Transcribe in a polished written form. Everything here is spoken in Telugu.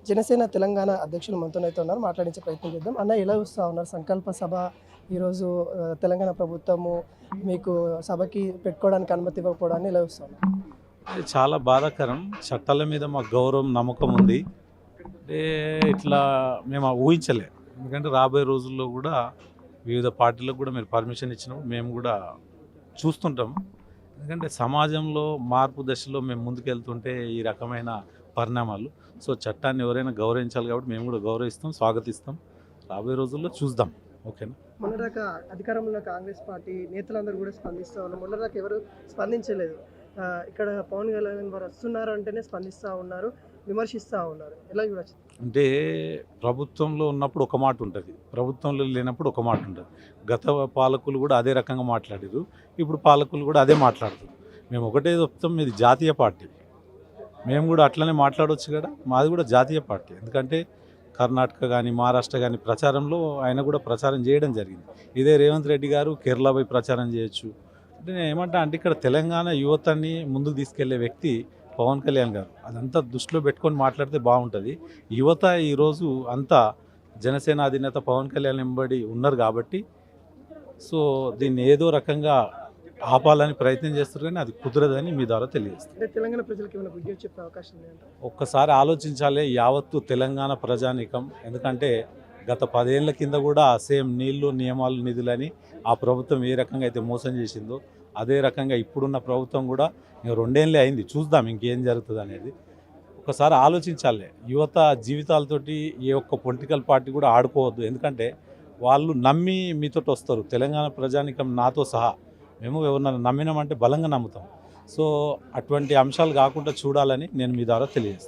జనసేన తెలంగాణ అధ్యక్షులు మనతోనైతే ఉన్నారు. మాట్లాడించే ప్రయత్నం చేద్దాం. అన్న ఎలా చూస్తా ఉన్నారు సంకల్ప సభ ఈరోజు తెలంగాణ ప్రభుత్వము మీకు సభకి పెట్టుకోవడానికి అనుమతి ఇవ్వకపోవడాన్ని ఎలా చూస్తా ఉన్నారు? ఇది చాలా బాధాకరం. చట్టాల మీద మాకు గౌరవం నమ్మకం ఉంది. అంటే ఇట్లా మేము ఊహించలే. ఎందుకంటే రాబోయే రోజుల్లో కూడా వివిధ పార్టీలకు కూడా మీరు పర్మిషన్ ఇచ్చినప్పుడు మేము కూడా చూస్తుంటాం. ఎందుకంటే సమాజంలో మార్పు దశలో మేము ముందుకెళ్తుంటే ఈ రకమైన పరిణామాలు, సో చట్టాన్ని ఎవరైనా గౌరవించాలి కాబట్టి మేము కూడా గౌరవిస్తాం, స్వాగతిస్తాం. రాబోయే రోజుల్లో చూద్దాం. ఓకేనా? మొన్నదాకా అధికారంలో కాంగ్రెస్ పార్టీ నేతలందరూ కూడా స్పందిస్తూ ఉన్నారు. మొన్నదాకా ఎవరు స్పందించలేదు. ఇక్కడ పవన్ కళ్యాణ్ వారు వస్తున్నారు అంటేనే స్పందిస్తూ ఉన్నారు, విమర్శిస్తూ ఉన్నారు. ఎలా చూడొచ్చు? అంటే ప్రభుత్వంలో ఉన్నప్పుడు ఒక మాట ఉంటుంది, ప్రభుత్వంలో లేనప్పుడు ఒక మాట ఉంటుంది. గత పాలకులు కూడా అదే రకంగా మాట్లాడారు, ఇప్పుడు పాలకులు కూడా అదే మాట్లాడుతారు. మేము ఒకటే చెప్తాం, ఇది జాతీయ పార్టీ, మేము కూడా అట్లనే మాట్లాడవచ్చు కదా. మాది కూడా జాతీయ పార్టీ. ఎందుకంటే కర్ణాటక కానీ మహారాష్ట్ర కానీ ప్రచారంలో ఆయన కూడా ప్రచారం చేయడం జరిగింది. ఇదే రేవంత్ రెడ్డి గారు కేరళ పోయి ప్రచారం చేయొచ్చు. అంటే నేను ఏమంటా అంటే ఇక్కడ తెలంగాణ యువతని ముందుకు తీసుకెళ్లే వ్యక్తి పవన్ కళ్యాణ్ గారు. అదంతా దృష్టిలో పెట్టుకొని మాట్లాడితే బాగుంటుంది. యువత ఈరోజు అంతా జనసేన అధినేత పవన్ కళ్యాణ్ వెంబడి ఉన్నారు కాబట్టి సో దీన్ని ఏదో రకంగా ఆపాలని ప్రయత్నం చేస్తారు, కానీ అది కుదరదని మీ ద్వారా తెలియజేస్తుంది. అంటే తెలంగాణ ప్రజలకు ఏమైనా బుద్ధి చెప్పే అవకాశం లేదంట? ఒక్కసారి ఆలోచించాలి యావత్తు తెలంగాణ ప్రజానీకం. ఎందుకంటే గత 10 ఏళ్ల కింద కూడా సేమ్ నీళ్లు నియమాలు నిధులని ఆ ప్రభుత్వం ఏ రకంగా అయితే మోసం చేసిందో అదే రకంగా ఇప్పుడున్న ప్రభుత్వం కూడా 2 ఏళ్ళే అయింది. చూద్దాం ఇంకేం జరుగుతుంది అనేది. ఒకసారి ఆలోచించాలి. యువత జీవితాలతోటి ఏ ఒక్క పొలిటికల్ పార్టీ కూడా ఆడుకోవద్దు. ఎందుకంటే వాళ్ళు నమ్మి మీతోటి వస్తారు. తెలంగాణ ప్రజానీకం నాతో సహా మేము ఎవరినైనా నమ్మినామంటే బలంగా నమ్ముతాం. సో అటువంటి అంశాలు కాకుండా చూడాలని నేను మీ ద్వారా తెలియజేస్తాను.